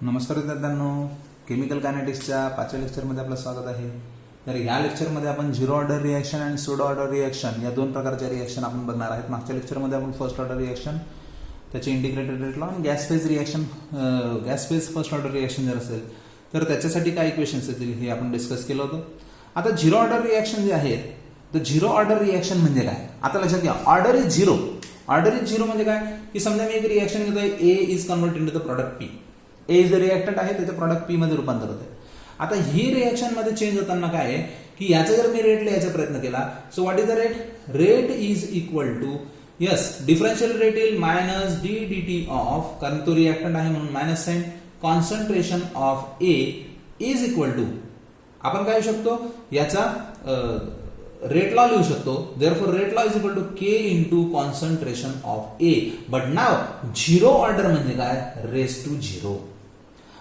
नमस्कार विद्यार्थ्यांनो, केमिकल कायनेटिक्सच्या 5व्या लेक्चरमध्ये आपलं स्वागत आहे. तर या लेक्चरमध्ये आपण झिरो ऑर्डर रिएक्शन आणि सुडो ऑर्डर रिएक्शन या दोन प्रकारच्या रिएक्शन आपण बघणार आहोत. मागच्या लेक्चरमध्ये आपण फर्स्ट ऑर्डर रिएक्शन, त्याचे इंटिग्रेटेड रेट लॉ आणि gas phase reaction, gas phase first order reaction जर असेल तर त्याच्यासाठी काय इक्वेशन्स येतील हे आपण डिस्कस केलं होतं. आता झिरो ऑर्डर रिएक्शन जे आहेत, तर झिरो ऑर्डर रिएक्शन म्हणजे काय आता लक्षात घ्या. Order is zero. Order is zero म्हणजे काय की समजा मी एक रिएक्शन घेतोय, A is convert into the product P. A is the reactant आहे, त्याचं प्रोडक्ट पी मध्ये रूपांतर होते. आता ही रिएक्शन मध्ये चेंज होताना काय आहे की याचा जर मी रेट लिहायचा प्रयत्न केला, so what is the rate? Rate is equal to differential rate येईल minus d d t of, कारण तो रिएक्टंट आहे म्हणून minus sign, concentration of A is equal to, आपण काय लिहू शकतो याचा रेट लॉ लिहू शकतो. Therefore rate law is equal to k into concentration of A. But now zero order म्हणजे काय? Raise to zero.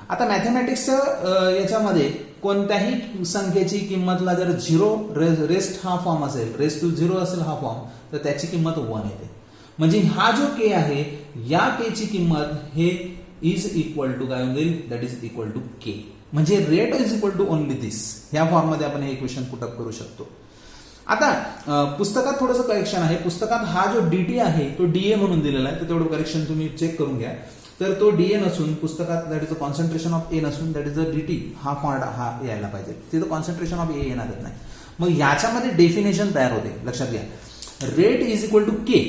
आता मॅथमॅटिक्सच्या याच्यामध्ये कोणत्याही संख्येची किंमतला जर झिरो रेस्ट हा फॉर्म असेल, रेस टू झिरो असेल हा फॉर्म, तर त्याची किंमत 1 येते. म्हणजे हा जो के आहे, या के ची किंमत हे इज इक्वल टू काय होईल? That is equal to k. म्हणजे rate is equal to only this. ह्या फॉर्म मध्ये आपण हे इक्वेशन पुटअप करू शकतो. आता पुस्तकात थोडंसं करेक्शन आहे. पुस्तकात हा जो डीटी आहे तो डीए म्हणून दिलेला आहे, तर तेवढं करेक्शन तुम्ही चेक करून घ्या. तर तो डीए नसून पुस्तकात that is the concentration of A नसून दॅट इज द डीटी हा पॉइंट हा यायला पाहिजे. तिथं कॉन्सन्ट्रेशन ऑफ ए येणारच नाही. मग याच्यामध्ये डेफिनेशन तयार होते. लक्षात घ्या, rate is equal to k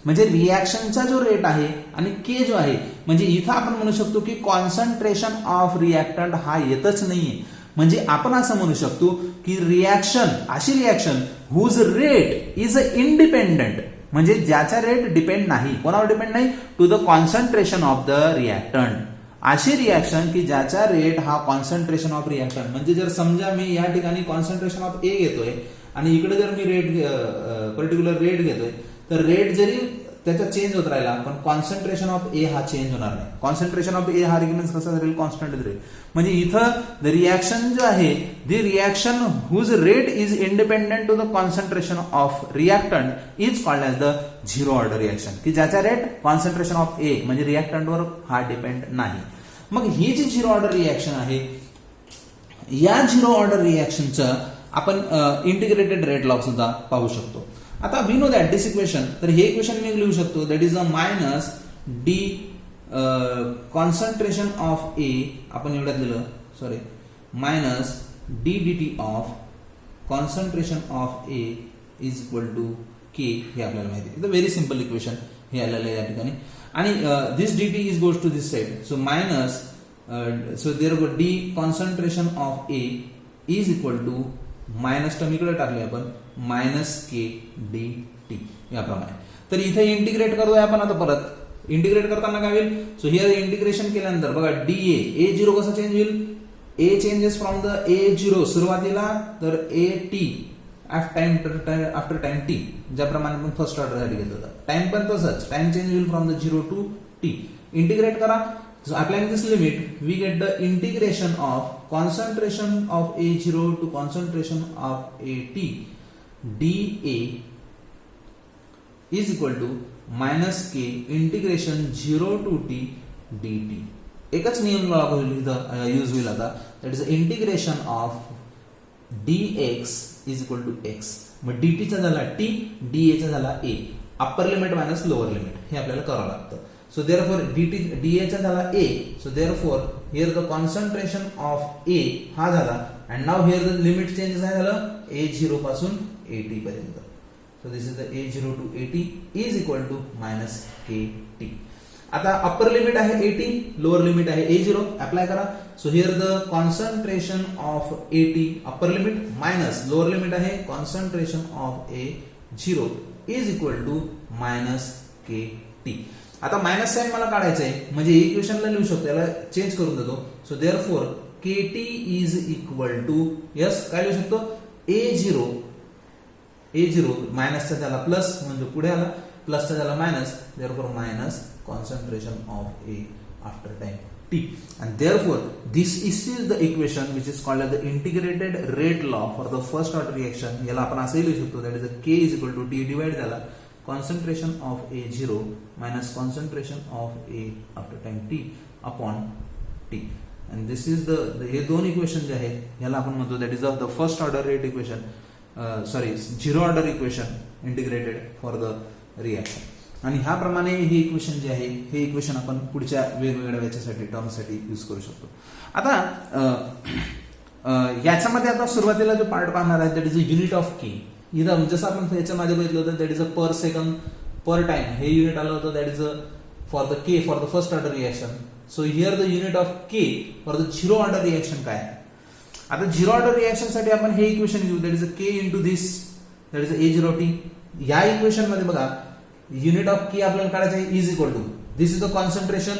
म्हणजे रिएक्शनचा जो रेट आहे आणि के जो आहे, म्हणजे इथं आपण म्हणू शकतो की कॉन्सन्ट्रेशन ऑफ रिएक्टंट हा येतच नाहीये. म्हणजे आपण असं म्हणू शकतो की रिएक्शन, अशी reaction whose rate is independent, म्हणजे ज्याचा रेट डिपेंड नाही. कोणावर डिपेंड नाही? To the concentration of the reactant. अशी रिएक्शन की ज्याचा रेट हा कॉन्सन्ट्रेशन ऑफ रिएक्टंट, म्हणजे जर समजा मी या ठिकाणी कॉन्सन्ट्रेशन ऑफ ए घेतोय आणि इकडे जर मी रेट पर्टिक्युलर रेट घेतोय, तर रेट जरी त्याचा चेंज होत राहिला पण कॉन्सन्ट्रेशन ऑफ ए हा चेंज होणार नाही. कॉन्सन्ट्रेशन ऑफ ए हा रिग्युलन्स कसा राहील? कॉन्स्टंट राहील. म्हणजे इथं द रिएक्शन जो आहे, the reaction whose rate is independent to the concentration of reactant is called as the zero order reaction, की ज्याचा रेट कॉन्सन्ट्रेशन ऑफ ए म्हणजे रिएक्टंटवर हा डिपेंड नाही. मग ही जी झिरो ऑर्डर रिएक्शन आहे, या झिरो ऑर्डर रिएक्शनचं आपण इंटिग्रेटेड रेट लॉ सुद्धा पाहू शकतो. आता we know that this equation, तर हे इक्वेशन मी लिहू शकतो that is a minus d concentration of A, आपण एवढ्यात लिहिलं, sorry, minus d d t of concentration of A is equal to k. हे आपल्याला माहिती आहे. व्हेरी सिम्पल इक्वेशन हे आलेलं आहे या ठिकाणी. आणि this d t is goes to this side, so minus, so therefore d concentration of A is equal to minus term इकडे टाकले आपण, मायनस के डी टी याप्रमाणे. तर इथे इंटिग्रेट करूया आपण. आता परत इंटिग्रेट करताना काय होईल? सो हिअर इंटिग्रेशन केल्यानंतर बघा डी ए झिरो कसा चेंज होईल? A changes from the A zero सुरुवातीला, तर A t after time t, ज्याप्रमाणे आपण फर्स्ट ऑर्डर साठी घेतलं होतं. टाइम पण तसंच, टाइम चेंज होईल from the zero to T. Integrate करा. So applying this limit, we get the integration of concentration of A0 to concentration of AT dA is equal to minus K integration 0 to T dt. एकच नियम use होईल आता, that is integration of dx is equal to x. मग dt चा झाला t, dA चा झाला a. Upper limit minus lower limit हे आपल्याला करावं लागतं. So therefore dA चा झाला a, so therefore here the concentration of a हा झाला, and now here the limit changes काय झालं? a0 पासून at पर्यंत. So this is the a0 to at is equal to minus kt. आता upper limit आहे 80, लोअर लिमिट आहे a0, apply करा. So here the concentration of at upper limit minus lower limit आहे concentration of a0 is equal to minus kt. आता minus sign मला काढायचं आहे, म्हणजे इक्वेशनला लिहू शकतो, याला चेंज करून देतो. So therefore kt is equal to, yes काय लिहू शकतो? a0 मायनसचा झाला प्लस, म्हणजे पुढे आला प्लसचा झाला minus, therefore minus concentration of A after time t. And therefore this is the equation which is called as the integrated rate law for the first order reaction. याला आपण असे लिहू शकतो, that is k is equal to t divide झाला concentration of A0 minus concentration of A after time t upon T. And this is the हे दोन equation जे आहेत याला आपण म्हणतो that is the first order rate equation, sorry zero order equation integrated for the reaction. आणि ह्याप्रमाणे हे इक्वेशन जे आहे हे इक्वेशन आपण पुढच्या वेगवेगळ्या याच्यासाठी टर्मसाठी यूज करू शकतो. आता याच्यामध्ये आता सुरुवातीला जो पार्ट पाहणार आहे that is a unit of k. इथं जसं आपण याच्या मागे बघितलं होतं that is a per second per time हे युनिट आलं होतं that is a for the k for the first order reaction. So here the unit of k for the zero order reaction काय आहे. आता झिरो ऑर्डर रिएक्शन साठी आपण हे equation घेऊ that is a K into this that is A0T. या equation मध्ये बघा युनिट ऑफ के आपल्याला काढायचं आहे is equal to this is the concentration.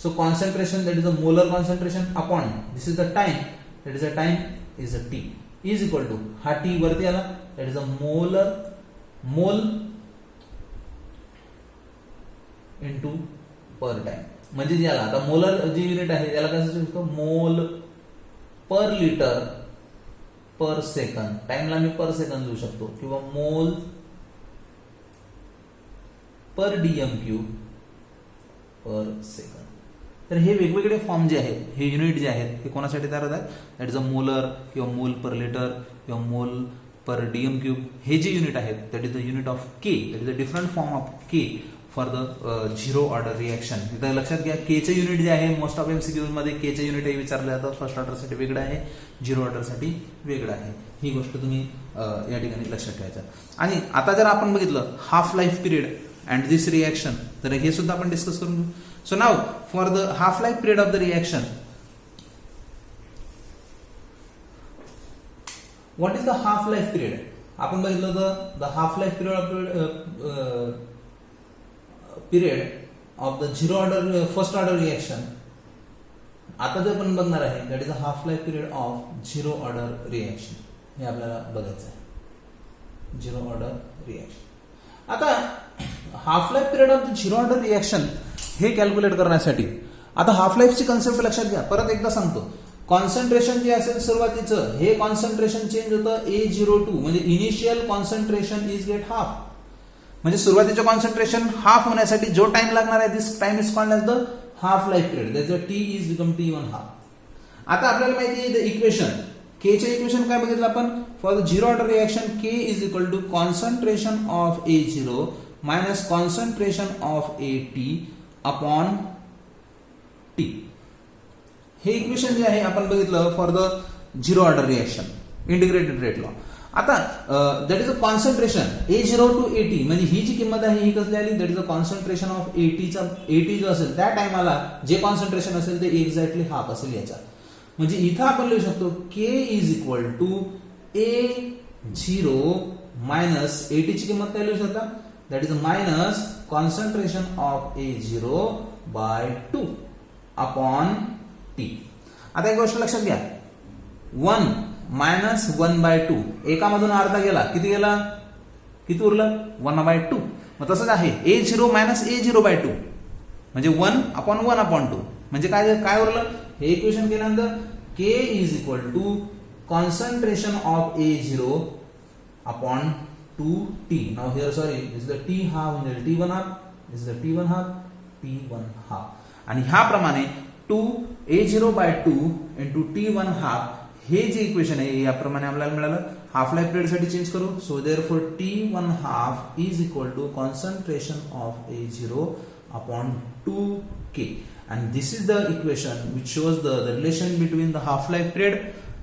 So concentration that is a molar concentration upon this is the time that is a time is a T is equal to हा T वरती आला that is a mole into per time. म्हणजे याला आता molar जे unit आहे त्याला कसं लिहितो मोल पर लिटर पर सेकंद. टाइमला मी पर सेकंद लिहू शकतो किंवा मोल पर डीएम क्यूब पर सेकंद. तर हे वेगवेगळे फॉर्म जे आहेत हे युनिट जे आहेत हे कोणासाठी तयार होतात दॅट इज अ मोलर किंवा मोल पर लिटर किंवा मोल पर डीएम क्यूब. हे जे युनिट आहेत that is the unit of K that is a different form of k for the zero order reaction. इथं लक्षात घ्या के चे युनिट जे आहे मोस्ट ऑफ एमसीक्यूज मध्ये के चे युनिट हे विचारलं जातं. फर्स्ट ऑर्डर साठी वेगळं आहे, झिरो ऑर्डर साठी वेगळं आहे. ही गोष्ट तुम्ही या ठिकाणी लक्षात ठेवायचं. आणि आता जर आपण बघितलं half life period and this reaction तर हे सुद्धा आपण डिस्कस करून घेऊ. So now for the half life period of the reaction what is the half life period. आपण बघितलं होतं the half life period of the zero order first order reaction. आता जे आपण बघणार आहे that is a half life period of zero order reaction. हे आपल्याला बघायचं आहे झिरो ऑर्डर रिएक्शन. आता half life period of the zero order reaction हे कॅल्क्युलेट करण्यासाठी आता हाफ लाईफची कन्सेप्ट लक्षात घ्या. परत एकदा सांगतो कॉन्सन्ट्रेशन जे असेल सुरुवातीचं हे कॉन्सन्ट्रेशन चेंज होतं A02 म्हणजे initial concentration is get half. म्हणजे सुरुवातीचं कॉन्सन्ट्रेशन हाफ होण्यासाठी जो टाइम लागणार आहे this time is called as the half life period that is t is become T1 half. आता आपल्याला माहिती आहे द इक्वेशन के चे इक्वेशन काय बघितलं आपण for the zero order reaction k is equal to concentration of A0 minus concentration of AT upon t. हे equation जे आहे आपण बघितलं for the zero order reaction integrated rate law. आता that is a concentration A0 to AT म्हणजे ही जी किंमत आहे ही कसली आली that is a concentration of AT जो असेल त्या टाइमाला जे कॉन्सन्ट्रेशन असेल ते एक्झॅक्टली हाफ असेल याचा. म्हणजे इथं आपण लिहू शकतो K is equal to A0 minus AT ची किंमत काय लिहू शकता that is minus concentration of A0 by 2 upon T. आता एक गोष्ट लक्षात घ्या 1 मायनस 1/2 एकामधून अर्धा गेला किती गेला किती उरलं 1/2. मग तसंच आहे A0 मायनस A0/2 म्हणजे 1 अपॉन 1 अपॉन 2 म्हणजे काय काय उरलं हे इक्वेशन केल्यानंतर K is equal to concentration of A0 upon 2T. Now here sorry is the T half म्हणजे T1 half is the T1 half T1 half. आणि ह्याप्रमाणे 2A0/2 इंटू T1 हाफ हे जे इक्वेशन आहे याप्रमाणे आपल्याला मिळालं. हाफ लाईफ पिरियड साठी चेंज करू. So therefore T1 half is equal to concentration of A0 upon 2K. And this is the equation which shows the relation between the half life period,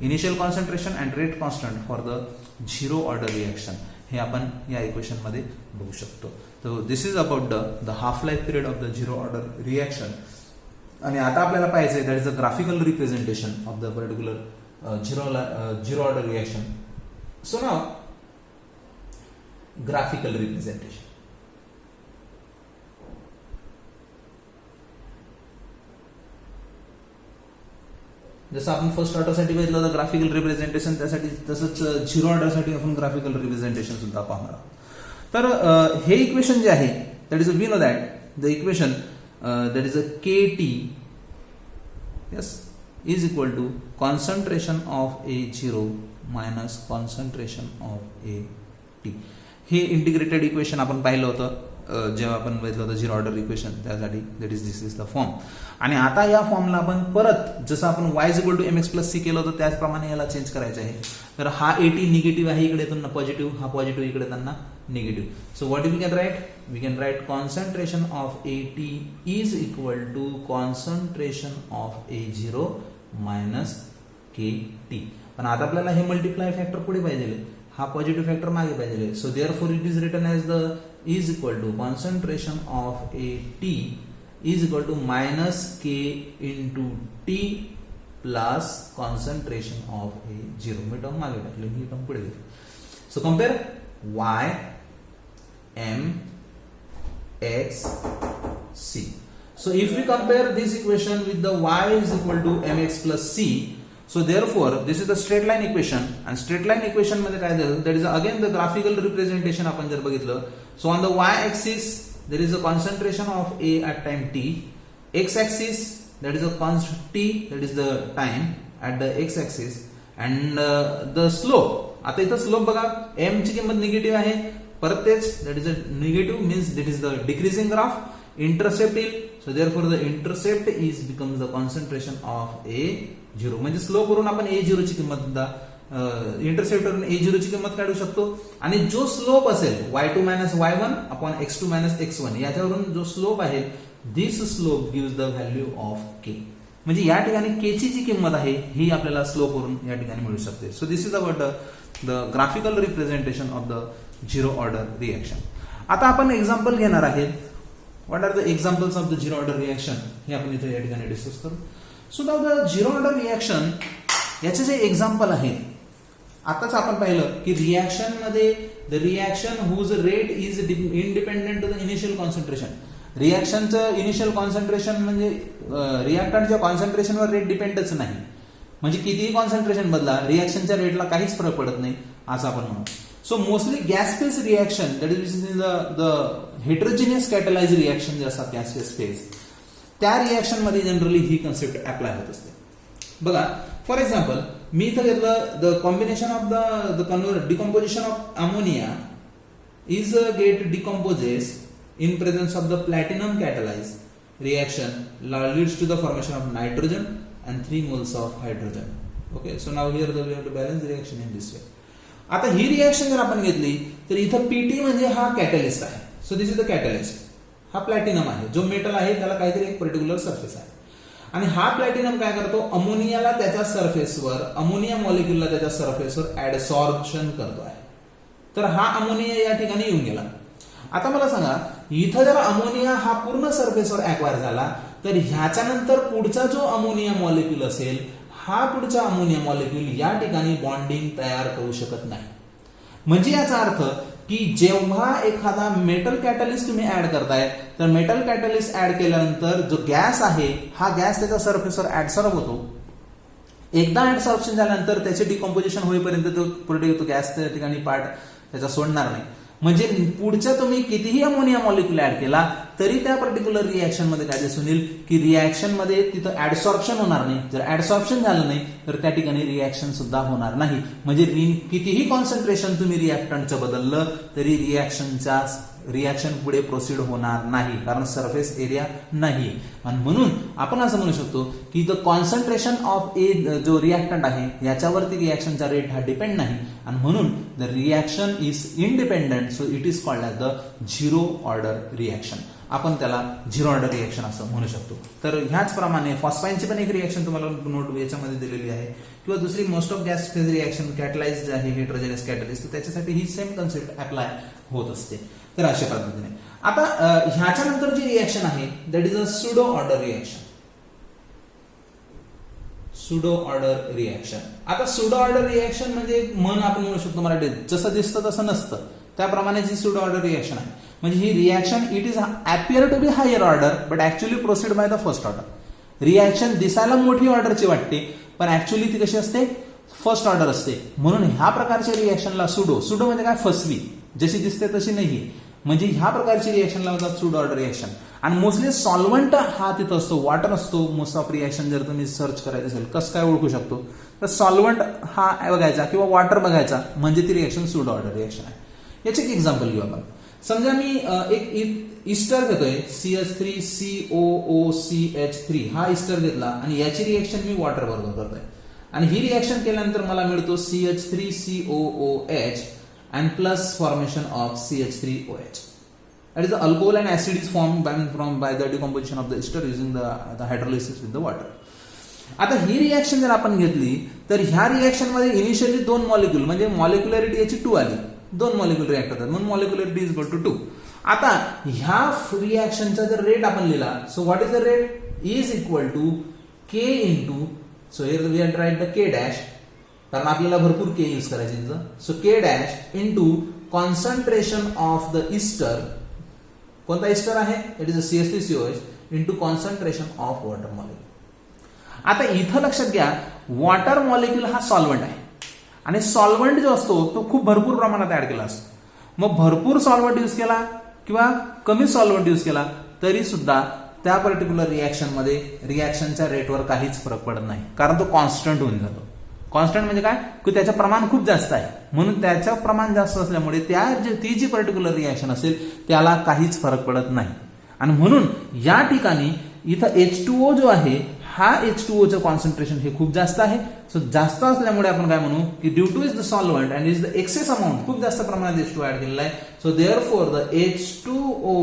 initial concentration and rate constant for the zero order reaction. हे आपण या equation मध्ये बघू शकतो. So this is about the half life period of the zero order reaction. आणि आता आपल्याला पाहायचं आहे that is the graphical representation of the particular zero order reaction. So now graphical representation. जसं आपण फर्स्ट ऑर्डर साठी बघितलं होतं ग्राफिकल रिप्रेझेंटेशन त्यासाठी तसंच झिरो ऑर्डर साठी आपण ग्राफिकल रिप्रेझेंटेशन सुद्धा पाहणार आहोत. तर हे इक्वेशन जे आहे that is we know that the equation that is a KT yes is equal to concentration of A0 minus concentration of AT. हे इंटिग्रेटेड इक्वेशन आपण पाहिलं होतं जेव्हा आपण बघितलं होतं झिरो ऑर्डर इक्वेशन त्यासाठी दिस इज द फॉर्म. आणि आता या फॉर्मला आपण परत जसं आपण y = mx+c केलं होतं त्याचप्रमाणे याला चेंज करायचं आहे. तर हा 80 निगेटिव्ह आहे इकडे त्यांना पॉझिटिव्ह, हा पॉझिटिव्ह इकडे त्यांना negative. So what we can write? We can write concentration of A_T is equal to concentration of A0 minus KT. पण आता आपल्याला हे मल्टिप्लाय फॅक्टर पुढे पाहिजे, हा पॉझिटिव्ह फॅक्टर मागे पाहिजे. So therefore it is written as the is equal to concentration of AT is equal to minus K into T plus concentration of A0. मी टर्म मागे टाकली, ही टर्म पुढे गेली. So compare y m x c. So if we compare this equation with the y is equal to mx plus c, so therefore this is the straight line equation, and straight line equation मध्ये काय झालं, that is again the graphical representation आपण जर बघितलं. So on the y axis there is a concentration of A at time t, x axis that is a constant t, that is the time at the x axis, and the slope. आता इथं slope बघा, m ची किंमत negative आहे, परत तेच that is a negative means that is the decreasing graph. Intercept येईल, so therefore the intercept is becomes the concentration of A0. म्हणजे स्लोप वरून आपण A0 ची किंमत इंटरसेप्ट वरून A0 ची किंमत काढू शकतो. आणि जो स्लोप असेल y2 - y1 upon x2 - x1 याच्यावरून जो स्लोप आहे, this slope gives the value of k. म्हणजे या ठिकाणी k ची जी किंमत आहे ही आपल्याला स्लोप वरून या ठिकाणी मिळू शकते. So this is about the graphical representation of the zero order reaction. आता आपण एक्झाम्पल घेणार आहे. What are the examples of the zero order reaction हे आपण इथे या ठिकाणी डिस्कस करू. So the zero order reaction याचे जे एक्झाम्पल आहे, आताच आपण पाहिलं की रिएक्शन मध्ये the reaction whose rate is independent to the initial concentration. रिएक्शनचं इनिशियल कॉन्सन्ट्रेशन म्हणजे रिएक्टंटच्या कॉन्सन्ट्रेशनवर रेट डिपेंडच नाही. म्हणजे कितीही कॉन्सन्ट्रेशन बदला, रिएक्शनच्या रेटला काहीच फरक पडत नाही असं आपण म्हणू. So mostly gas phase reaction, that is the heterogeneous catalyzed reaction जे असतात gas phase, त्या रिएक्शन मध्ये जनरली ही कन्सेप्ट अप्लाय होत असते. बघा फॉर एक्झाम्पल मी इथं घेतलं the combination of the decomposition of ammonia is get decomposes in presence of the platinum catalyzed reaction leads to the formation of nitrogen and 3 moles of hydrogen. Okay, so now here we have to balance the reaction in this way. आता ही reaction जर आपण घेतली तर इथं PT म्हणजे हा catalyst आहे. So this is the catalyst. हा प्लॅटिनम आहे, जो मेटल आहे त्याला काहीतरी एक पर्टिक्युलर सरफेस आहे. आणि हा प्लॅटिनम काय करतो, अमोनियाला त्याच्या सरफेसवर, अमोनिया मॉलिक्युलला त्याच्या सरफेसवर ऍडसॉर्प्शन करतो आहे. तर हा अमोनिया या ठिकाणी येऊन गेला. आता मला सांगा, इथं जर अमोनिया हा पूर्ण सरफेसवर ऍक्वायर झाला तर ह्याच्यानंतर पुढचा जो अमोनिया मॉलिक्यूल असेल, हा पुढचा अमोनिया मॉलिक्यूल या ठिकाणी बॉन्डिंग तयार करू शकत नाही. म्हणजे याचा अर्थ की जेव्हा एखादा मेटल कॅटलिस्ट तुम्ही ऍड करताय तर मेटल कॅटलिस्ट ऍड केल्यानंतर जो गॅस आहे हा गॅस त्याच्या सरफेसवर ऍडसॉर्ब होतो. एकदा ऍडसॉर्प्शन झाल्यानंतर त्याचे डिकम्पोजिशन होईपर्यंत तो गॅस त्या ठिकाणी पार्ट त्याचा सोडणार नाही. म्हणजे पुढच्या तुम्ही कितीही अमोनिया मॉलिक्यूल ऍड केला तरी त्या पर्टिक्युलर रिएक्शन मध्ये काय दिसून येईल की रिएक्शन मध्ये तिथं ऍडसॉर्प्शन होणार नाही. जर ऍडसॉर्प्शन झालं नाही तर त्या ठिकाणी रिएक्शन सुद्धा होणार नाही. म्हणजे कितीही कॉन्सन्ट्रेशन तुम्ही रिएक्टंटचं बदललं तरी रिएक्शन पुढे प्रोसीड होणार नाही, कारण सरफेस एरिया नाही. आणि म्हणून आपण असं म्हणू शकतो की द कॉन्सन्ट्रेशन ऑफ जो रिएक्टंट आहे याच्यावरती रिएक्शनचा रेट हा डिपेंड नाही. आणि म्हणून the reaction is independent, so it is called as the zero order reaction. आपण त्याला झिरो ऑर्डर रिएक्शन असं म्हणू शकतो. तर ह्याचप्रमाणे फॉस्फाईनची पण एक रिएक्शन तुम्हाला नोट याच्यामध्ये दिलेली आहे, किंवा दुसरी most of gas phase reaction कॅटलाइज आहे हेटेरोजेनस कॅटलिस्ट, त्याच्यासाठी ही सेम कन्सेप्ट अप्लाय होत असते. तर अशा पद्धतीने आता ह्याच्यानंतर जी रिएक्शन आहे that is a pseudo order reaction. Pseudo order reaction. आता सुडो ऑर्डर रिएक्शन म्हणजे मन आपण म्हणू शकतो मराठीत, जसं दिसतं तसं नसतं, त्याप्रमाणे जी सुडो ऑर्डर रिएक्शन आहे. म्हणजे ही reaction it is appear to be higher order but actually proceed by the first order. Reaction दिसायला मोठी ऑर्डरची वाटते पण ऍक्च्युअली ती कशी असते, फर्स्ट ऑर्डर असते. म्हणून ह्या प्रकारच्या रिएक्शनला सुडो म्हणजे काय, फसवी, जशी दिसते तशी नाही. म्हणजे ह्या प्रकारची रिएक्शनला म्हणतात सुडो ऑर्डर रिएक्शन. आणि मोस्टली सॉल्व्हंट हा तिथं असतो, वॉटर असतो. मोस्ट ऑफ रिएक्शन जर तुम्ही सर्च करायचं असेल कसं काय ओळखू शकतो, तर सॉल्व्हंट हा बघायचा किंवा वॉटर बघायचा म्हणजे ती रिएक्शन सुडो ऑर्डर रिएक्शन आहे. याचे एक एक्झाम्पल घेऊ आपण. समजा मी एक इस्टर घेतोय CH3COOCH3 हा इस्टर घेतला आणि याची रिएक्शन मी वॉटर बरोबर करतोय आणि ही रिएक्शन केल्यानंतर मला मिळतो CH3COOH and plus formation of CH3OH. That is the alcohol and acid is formed by the decomposition of the ester using the hydrolysis with the water. आता ही रिएक्शन जर आपण घेतली तर ह्या रिएक्शन मध्ये इनिशियली 2 मॉलिक्यूल म्हणजे मॉलिक्युलरिटी याची 2 आली, 2 मॉलिक्यूल रिएक्ट होतात म्हणून मॉलिक्युलरिटी इज इक्वल टू 2. आता ह्या रिएक्शनचा जर रेट आपण लिहिला, so what is the rate is equal to K into, so here we have write the K dash कारण आपल्याला भरपूर K यूज करायचे. So K dash into concentration of the ester, कोणता इस्टर आहे it is CH3COH into concentration of water molecule. आता इथं लक्षात घ्या वॉटर मॉलिक्यूल हा सॉल्व्हंट आहे आणि सॉल्व्हंट जो असतो तो खूप भरपूर प्रमाणात ऍड केला असतो. मग भरपूर सॉल्व्हंट यूज केला किंवा कमी सॉल्व्हंट यूज केला तरी सुद्धा त्या पर्टिक्युलर रिएक्शन मध्ये रिएक्शनच्या रेटवर काहीच फरक पडत नाही कारण तो कॉन्स्टंट होऊन जातो. कॉन्स्टंट म्हणजे काय की त्याचं प्रमाण खूप जास्त आहे म्हणून त्याचं प्रमाण जास्त असल्यामुळे ती जी पर्टिक्युलर रिएक्शन असेल त्याला काहीच फरक पडत नाही. आणि म्हणून या ठिकाणी इथं H2O जो आहे हा H2O चं कॉन्सन्ट्रेशन हे खूप जास्त आहे. सो जास्त असल्यामुळे आपण काय म्हणू की due to is the solvent and is the excess amount, खूप जास्त प्रमाणात H2O ऍड केलेला आहे. So therefore the H2O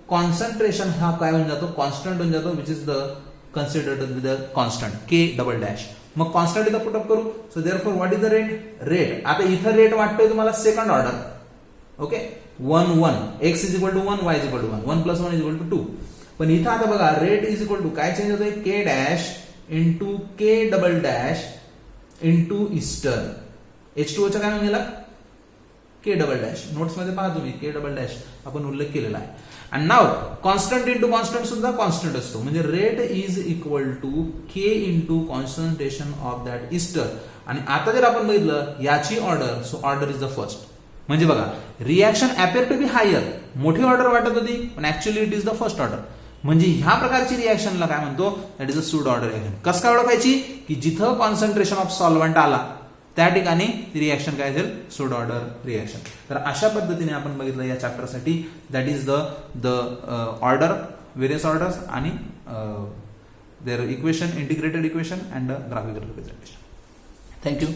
concentration हा काय होऊन जातो कॉन्स्टंट होऊन जातो which is the considered with the constant K double dash. मग कॉन्स्टंट इथं पुटअप करू. So therefore what is the rate आता इथं रेट वाटतोय तुम्हाला second order. Okay 1 1 x is equal to 1 y is equal to 1 1 plus 1 is equal to 2. पण इथं आता बघा रेट इज इक्वल टू काय चेंज होतोय K dash into K double dash into Easter. H2O चा काय म्हणून गेला K डबल डॅश. नोट्स मध्ये पहा तुम्ही K डबल डॅश आपण उल्लेख केलेला आहे. आणि नाव कॉन्स्टंट इंटू कॉन्स्टंट सुद्धा कॉन्स्टंट असतो म्हणजे rate is equal to K into concentration of that ester. आणि आता जर आपण बघितलं याची ऑर्डर, so order is the first. म्हणजे बघा reaction appear to be higher, मोठी ऑर्डर वाटत होती पण actually it is the first order. म्हणजे ह्या प्रकारची रिएक्शनला काय म्हणतो दॅट इज अ सूड ऑर्डर रिएक्शन. कसं काय ओळखायची की जिथं कॉन्सन्ट्रेशन ऑफ सॉल्व्हंट आला त्या ठिकाणी ती रिएक्शन काय असेल सूड ऑर्डर रिएक्शन. तर अशा पद्धतीने आपण बघितलं या चॅप्टरसाठी that is the order, various orders आणि their equation, integrated equation and graphical representation. Thank you.